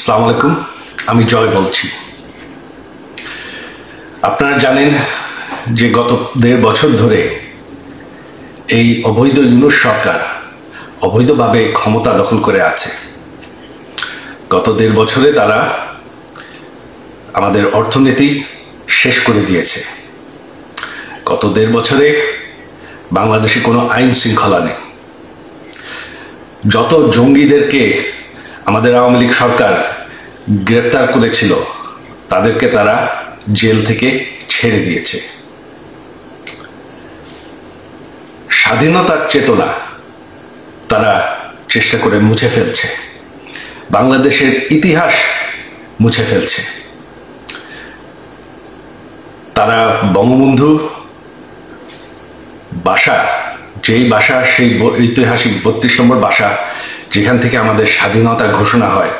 আসসালামু আলাইকুম, আমি জয় বলছি। আপনারা জানেন যে গত 1.5 বছর ধরে এই অবৈধ ইউনূস সরকার অবৈধভাবে ক্ষমতা দখল করে আছে। গত 1.5 বছরে তারা আমাদের অর্থনীতি শেষ করে দিয়েছে। গত 1.5 বছরে বাংলাদেশে কোনো আইন শৃঙ্খলা নেই। যত জঙ্গিদেরকে আমাদের আওয়ামী লীগ সরকার গ্রেফতার করেছিল তাদেরকে তারা জেল থেকে ছেড়ে দিয়েছে। স্বাধীনতার চেতনা তারা চেষ্টা করে মুছে ফেলছে, বাংলাদেশের ইতিহাস মুছে ফেলছে। তারা বঙ্গবন্ধু বাসা, যেই বাসা, সেই ঐতিহাসিক 32 নম্বর বাসা যেখান থেকে আমাদের স্বাধীনতা ঘোষণা হয়,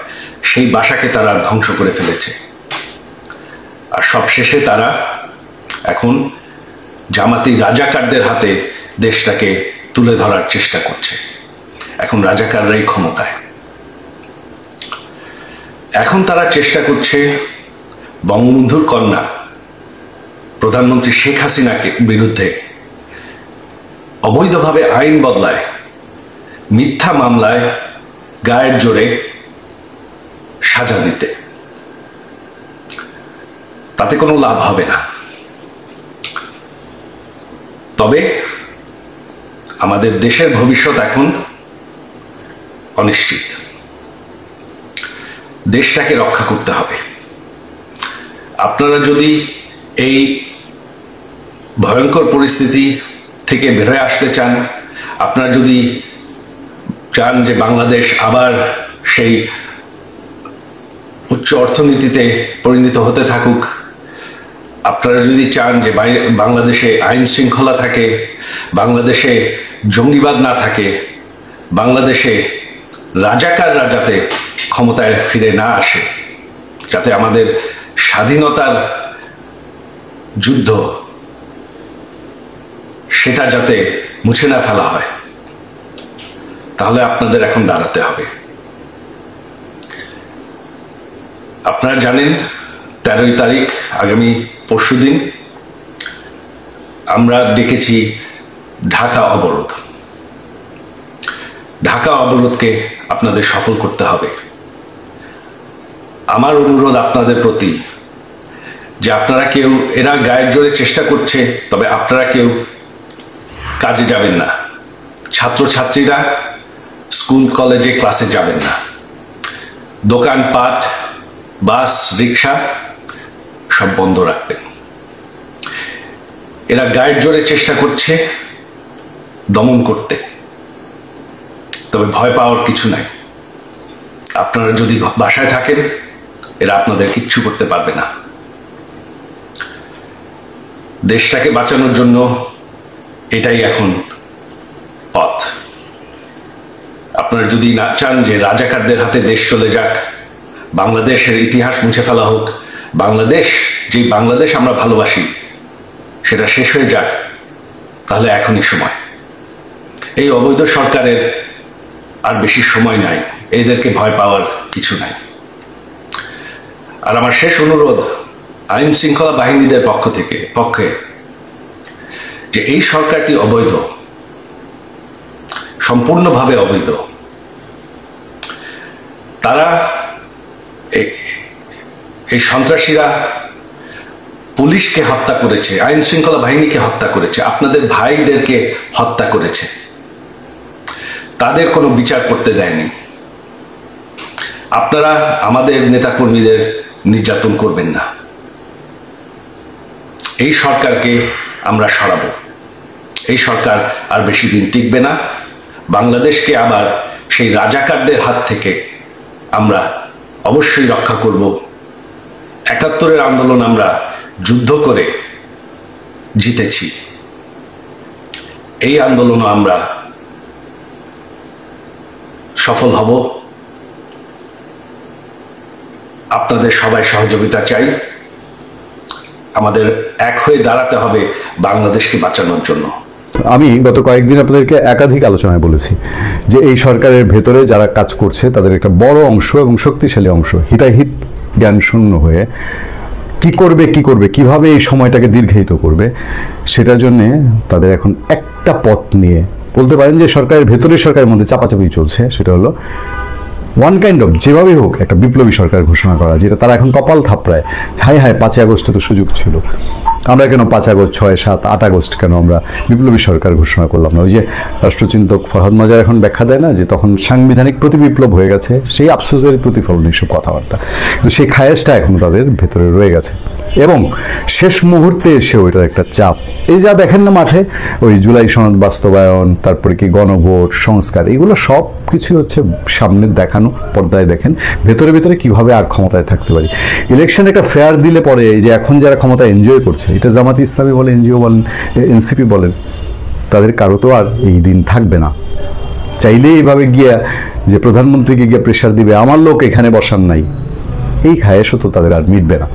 সেই বাসাকে তারা ধ্বংস করে ফেলেছে। আর সবশেষে তারা এখন জামাতি রাজাকারদের হাতে দেশটাকে তুলে ধরার চেষ্টা করছে। এখন রাজাকাররাই ক্ষমতায়। এখন তারা চেষ্টা করছে বঙ্গবন্ধুর কন্যা প্রধানমন্ত্রী শেখ হাসিনাকে বিরুদ্ধে অবৈধভাবে আইন বদলায়, মিথ্যা মামলায় গায়ের জোরে সাজা দিতে। তাতে কোনো লাভ হবে না। তবে আমাদের দেশের ভবিষ্যৎ এখন অনিশ্চিত। দেশটাকে রক্ষা করতে হবে। আপনারা যদি এই ভয়ঙ্কর পরিস্থিতি থেকে বের হয়ে আসতে চান, আপনারা যদি চান যে বাংলাদেশ আবার সেই উচ্চ অর্থনীতিতে পরিণত হতে থাকুক, আপনারা যদি চান যে বাংলাদেশে আইন শৃঙ্খলা থাকে, বাংলাদেশে জঙ্গিবাদ না থাকে, বাংলাদেশে রাজাকাররা যাতে ক্ষমতায় ফিরে না আসে, যাতে আমাদের স্বাধীনতার যুদ্ধ সেটা যাতে মুছে না ফেলা হয়, তাহলে আপনাদের এখন দাঁড়াতে হবে। আপনারা জানেন 13 তারিখ আগামী পরশুদিন আমরা ডেকেছি ঢাকা অবরোধ। ঢাকা অবরোধকে আপনাদের সফল করতে হবে। আমার অনুরোধ আপনাদের প্রতি যে আপনারা কেউ, এরা গায়ের জোরে চেষ্টা করছে, তবে আপনারা কেউ কাজে যাবেন না। ছাত্রছাত্রীরা স্কুল কলেজে ক্লাসে যাবেন না। দোকানপাট, বাস, রিক্সা সব বন্ধ রাখবেন। এরা গায়ের জোরে চেষ্টা করছে দমন করতে, তবে ভয় পাওয়ার কিছু নাই। আপনারা যদি বাসায় থাকেন, এরা আপনাদের কিচ্ছু করতে পারবে না। দেশটাকে বাঁচানোর জন্য এটাই এখন পথ। আপনারা যদি না চান যে রাজাকারদের হাতে দেশ চলে যাক, বাংলাদেশের ইতিহাস মুছে ফেলা হোক, বাংলাদেশ, যে বাংলাদেশ আমরা ভালোবাসি সেটা শেষ হয়ে যাক, তাহলে এখনই সময়। এই অবৈধ সরকারের আর বেশি সময় নাই, এদেরকে ভয় পাওয়ার কিছু নাই। আর আমার শেষ অনুরোধ আইন শৃঙ্খলা বাহিনীদের পক্ষে যে এই সরকারটি অবৈধ, সম্পূর্ণভাবে অবৈধ। তারা এই সন্ত্রাসীরা পুলিশকে হত্যা করেছে, আইন শৃঙ্খলা বাহিনীকে হত্যা করেছে, আপনাদের ভাইদেরকে হত্যা করেছে। তাদের কোনো বিচার করতে দেয়নি। আপনারা আমাদের নেতাকর্মীদের নির্যাতন করবেন না। এই সরকারকে আমরা সরাবো। এই সরকার আর বেশি দিন টিকবে না। বাংলাদেশকে আবার সেই রাজাকারদের হাত থেকে আমরা অবশ্যই রক্ষা করব। ৭১-এর আন্দোলন আমরা যুদ্ধ করে জিতেছি। এই আন্দোলনও আমরা সফল হব। আপনাদের সবাই সহযোগিতা চাই। আমাদের এক হয়ে দাঁড়াতে হবে বাংলাদেশকে বাঁচানোর জন্য। আমি গত কয়েকদিন আপনাদেরকে একাধিক আলোচনায় বলেছি যে এই সরকারের ভেতরে যারা কাজ করছে তাদের একটা বড় অংশ এবং শক্তিশালী অংশ হিতাহিত জ্ঞান শূন্য হয়ে কি করবে কিভাবে এই সময়টাকে দীর্ঘায়িত করবে সেটার জন্য তাদের এখন একটা পথ নিয়ে বলতে পারেন যে সরকারের ভেতরে সরকারের মধ্যে চাপাচাপি চলছে, সেটা হলো ওয়ান কাইন্ড অফ যেভাবেই হোক একটা বিপ্লবী সরকার ঘোষণা করা, যেটা তারা এখন কপাল থাপড়ায়। হায় 5ই আগস্টে তো সুযোগ ছিল, আমরা কেন 5 আগস্ট 6, 7, 8 আগস্ট কেন আমরা বিপ্লবী সরকার ঘোষণা করলাম না? ওই যে রাষ্ট্রচিন্তক ফরহাদ মাজার এখন ব্যাখ্যা দেয় না যে তখন সাংবিধানিক প্রতি বিপ্লব হয়ে গেছে, সেই আফসোসের প্রতিফলন এইসব কথাবার্তা, কিন্তু সেই খায়েশটা এখন তাদের ভেতরে রয়ে গেছে এবং শেষ মুহূর্তে এসে ওইটার একটা চাপ। এই যা দেখেন না মাঠে ওই জুলাই সনদ বাস্তবায়ন, তারপরে কি গণভোট সংস্কার, এগুলো সব কিছুই হচ্ছে সামনের দেখানো, পর্দায় দেখেন ভেতরে ভেতরে কিভাবে আর ক্ষমতায় থাকতে পারি। ইলেকশন একটা ফেয়ার দিলে পরে এই যে এখন যারা ক্ষমতা এনজয় করছে, এটা জামাতে ইসলামী বলেন, এনজিও বলেন, এনসিপি বলেন, তাদের কারো তো আর এই দিন থাকবে না। চাইলেই এইভাবে গিয়া যে প্রধানমন্ত্রীকে গিয়ে প্রেশার দিবে আমার লোক এখানে বসান নাই, এই খায়েশও তো তাদের আর মিটবে না।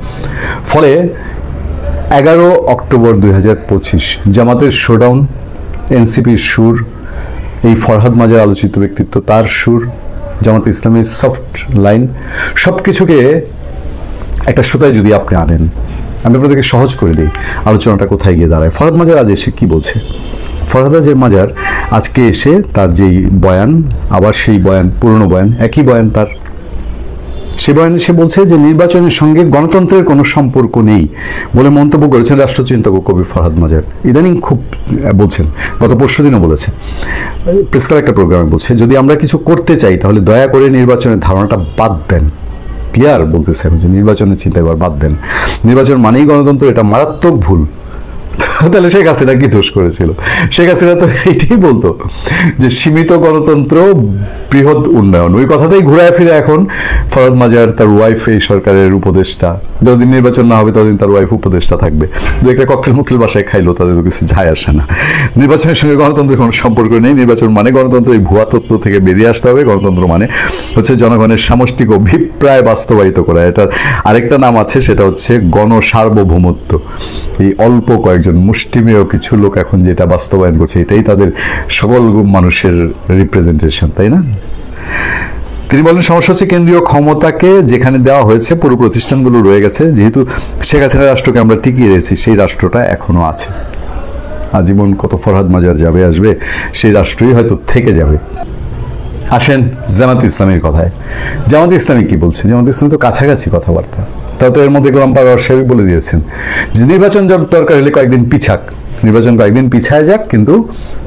ফলে 11 অক্টোবর 2025 জামাতের শোডাউন, এনসিপির সুর, এই ফরহাদ মাজার আলোচিত ব্যক্তিত্ব তার সুর, জামাত ইসলামের সফট লাইন, সব কিছুকে একটা সুতায় যদি আপনি আনেন, আমি আপনাদেরকে সহজ করে দিই আলোচনাটা কোথায় গিয়ে দাঁড়ায়। ফরহাদ মাজার আজ এসে কি বলছে? ফরহাদ মাজার আজকে এসে তার যেই বয়ান, আবার সেই বয়ান, পুরনো বয়ান, একই বয়ান তার, সে বয়ানে সে বলছে যে নির্বাচনের সঙ্গে গণতন্ত্রের কোনো সম্পর্ক নেই বলে মন্তব্য করেছেন রাষ্ট্রচিন্তক ও কবি ফরহাদ মাজার। ইদানিং খুব বলছেন, গত পরশুদিনও বলেছেন, প্রেস ক্লাব একটা প্রোগ্রামে বলছে যদি আমরা কিছু করতে চাই তাহলে দয়া করে নির্বাচনের ধারণাটা বাদ দেন। ক্লিয়ার বলতেছেন যে নির্বাচনের চিন্তা এবার বাদ দেন, নির্বাচন মানেই গণতন্ত্র, এটা মারাত্মক ভুল। তাহলে শেখ হাসিনা কি দোষ করেছিল? শেখ হাসিনা তো এইটাই বলতো যে সীমিত গণতন্ত্র বৃহৎ উন্নয়ন, ওই কথাটাই ঘুরায় ফিরে এখন ফরহাদ মাজার তার ওয়াইফ এই সরকারের উপদেষ্টা, যতদিন নির্বাচন না হবে ততদিন তার ওয়াইফ উপদেষ্টা থাকবে। দু একটা ককটেল মুকটেল বাসায় খাইলো, তাদের তো কিছু যায় আসে না। নির্বাচনের সঙ্গে গণতন্ত্রের কোনো সম্পর্ক নেই, নির্বাচন মানে গণতন্ত্র, এই ভুয়া তত্ত্ব থেকে বেরিয়ে আসতে হবে। গণতন্ত্র মানে হচ্ছে জনগণের সামষ্টিক অভিপ্রায় বাস্তবায়িত করা, এটার আরেকটা নাম আছে, সেটা হচ্ছে গণসার্বভৌমত্ব। এই অল্প কয়েকজন মুষ্টিমেয় কিছু লোক এখন যেটা বাস্তবায়ন করছে, এটাই তাদের সকল মানুষের রিপ্রেজেন্টেশন, তাই না? তিনি বলেন সমস্যা হচ্ছে কেন্দ্রীয় ক্ষমতাকে যেখানে দেওয়া হয়েছে পুরো প্রতিষ্ঠানগুলো রয়ে গেছে, যেহেতু শেখ হাসিনা রাষ্ট্রকে আমরা টিকিয়ে রেখেছি, সেই রাষ্ট্রটা এখনো আছে। আজীবন কত ফরহাদ মাজার যাবে আসবে, সেই রাষ্ট্রই হয়তো থেকে যাবে। আসেন জামাত ইসলামের কথায়। জামাত ইসলামী কি বলছে? জামাত ইসলামী তো কাছাকাছি কথাবার্তা, তা তো এর মধ্যে গোলাম পারওয়ার সাহেব বলে দিয়েছেন যে নির্বাচন দরকার হলে কয়েকদিন পিছাক, নির্বাচন কয়েকদিন পিছায় যাক, কিন্তু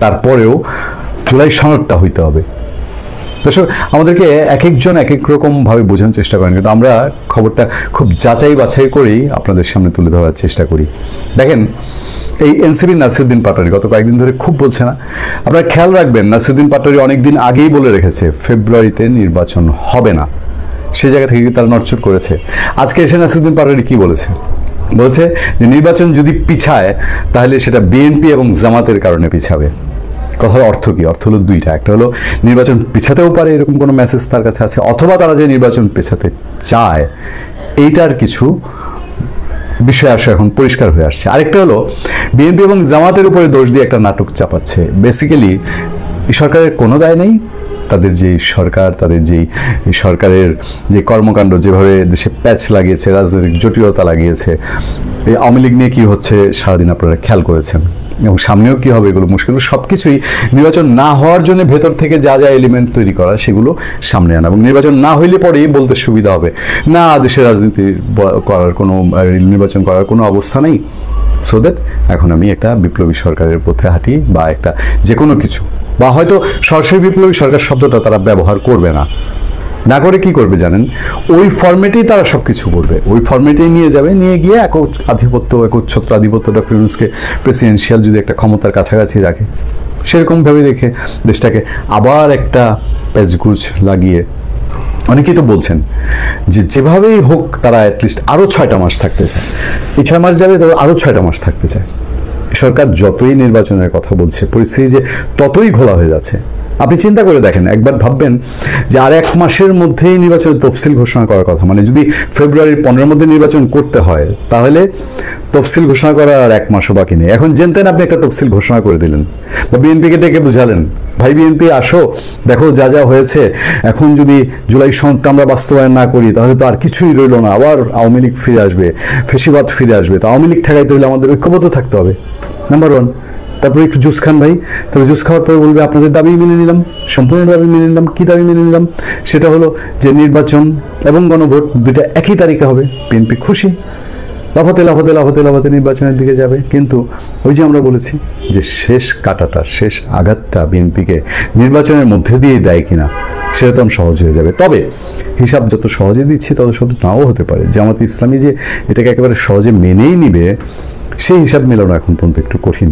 তারপরেও জুলাই সনদটা হইতে হবে। দর্শক, আমাদেরকে এক একজন এক এক রকম ভাবে বোঝানোর চেষ্টা করেন, কিন্তু আমরা খবরটা খুব যাচাই বাছাই করেই আপনাদের সামনে তুলে ধরার চেষ্টা করি। দেখেন, এই এনসিপি নাসিরউদ্দিন পাটোয়ারি গত কয়েকদিন ধরে খুব বলছে না? আপনারা খেয়াল রাখবেন, নাসিরউদ্দিন পাটোয়ারি অনেকদিন আগেই বলে রেখেছে ফেব্রুয়ারিতে নির্বাচন হবে না, সেই জায়গা থেকে তারা নড়চড় করেছে। আজকে এসে নাসিরউদ্দিন পাটোয়ারি কি বলেছে? বলেছে যে নির্বাচন যদি পিছায় তাহলে সেটা বিএনপি এবং জামাতের কারণে পিছাবে। কথার অর্থ কি? অর্থ হলো দুইটা, একটা হলো নির্বাচন পিছাতেও পারে এরকম কোনো মেসেজ তার কাছে আছে, অথবা তারা যে নির্বাচন পেছাতে চায় এইটার কিছু বিষয় আসে এখন পরিষ্কার হয়ে আসছে। আরেকটা হলো বিএনপি এবং জামাতের উপরে দোষ দিয়ে একটা নাটক চাপাচ্ছে। বেসিক্যালি এই সরকারের কোনো দায় নেই, তাদের যে সরকার, তাদের যেই সরকারের যে কর্মকাণ্ড, যেভাবে দেশে প্যাচ লাগিয়েছে, রাজনৈতিক জটিলতা লাগিয়েছে, এই আওয়ামী লীগ নিয়ে কি হচ্ছে সারাদিন আপনারা খেয়াল করেছেন, এবং সামনেও কি হবে এগুলো মুশকিল। সবকিছুই নির্বাচন না হওয়ার জন্য ভেতর থেকে যা যা এলিমেন্ট তৈরি করা সেগুলো সামনে আনা, এবং নির্বাচন না হইলে পরেই বলতে সুবিধা হবে না দেশের রাজনীতি করার কোনো, নির্বাচন করার কোনো অবস্থা নেই। সো দ্যাট এখন আমি একটা বিপ্লবী সরকারের পথে হাঁটি, বা একটা যে কোনো কিছু, বা হয়তো সরাসরি বিপ্লবী সরকার শব্দটা তারা ব্যবহার করবে না। না করে কি করবে জানেন? ওই ফরম্যাটেই তারা সবকিছু করবে, ওই ফরম্যাটেই নিয়ে যাবে, নিয়ে গিয়ে আধিপত্য, একচ্ছত্র আধিপত্য, ডক্টর ইউনূসকে প্রেসিডেন্সিয়াল যদি একটা ক্ষমতার কাছাকাছি রাখে, সেরকমভাবে রেখে দেশটাকে আবার একটা প্যাচগুজ লাগিয়ে, অনেকেই তো বলছেন যে যেভাবেই হোক তারা অ্যাটলিস্ট আরও 6টা মাস থাকতে চায়। এই 6 মাস যাবে, তবে আরও 6টা মাস থাকতে চায়। সরকার যতই নির্বাচনের কথা বলছে, পরিস্থিতি যে ততই ঘোলা হয়ে যাচ্ছে। আপনি চিন্তা করে দেখেন, একবার ভাববেন যে আর 1 মাসের মধ্যেই নির্বাচনের তফসিল ঘোষণা করার কথা, মানে যদি ফেব্রুয়ারির 15 মধ্যে নির্বাচন করতে হয় তাহলে তফসিল ঘোষণা করার আর 1 মাসও বাকি নেই। এখন জানতেন আপনি একটা তফসিল ঘোষণা করে দিলেন বা বিএনপিকে ডেকে বুঝালেন, ভাই বিএনপি আসো, দেখো যা যা হয়েছে, এখন যদি জুলাই সনদটা আমরা বাস্তবায়ন না করি তাহলে তো আর কিছুই রইল না, আবার আওয়ামী লীগ ফিরে আসবে, ফেসিবাদ ফিরে আসবে, তো আওয়ামী লীগ ঠেকাইতে হলে আমাদের ঐক্যবদ্ধ থাকতে হবে, নাম্বার 1। তারপরে একটু জুস খান ভাই, তবে জুস খাওয়ার পরে বলবে আপনাদের দাবি মেনে নিলাম, সম্পূর্ণ দাবি মেনে নিলাম। কি দাবি মেনে নিলাম? সেটা হলো যে নির্বাচন এবং গণভোট দুইটা একই তারিখে হবে। বিএনপি খুশি, লাফাতে লাফাতে লাফাতে লাফাতে নির্বাচনের দিকে যাবে। কিন্তু ওই যে আমরা বলেছি যে শেষ কাটাটা, শেষ আঘাতটা বিএনপিকে নির্বাচনের মধ্যে দিয়ে দেয় কিনা সেটা তো সহজ হয়ে যাবে। তবে হিসাব যত সহজে দিচ্ছি তত সহজ নাও হতে পারে। জামাত ইসলামী যে এটাকে একেবারে সহজে মেনেই নিবে সেই হিসাব মেলানো এখন পর্যন্ত একটু কঠিন।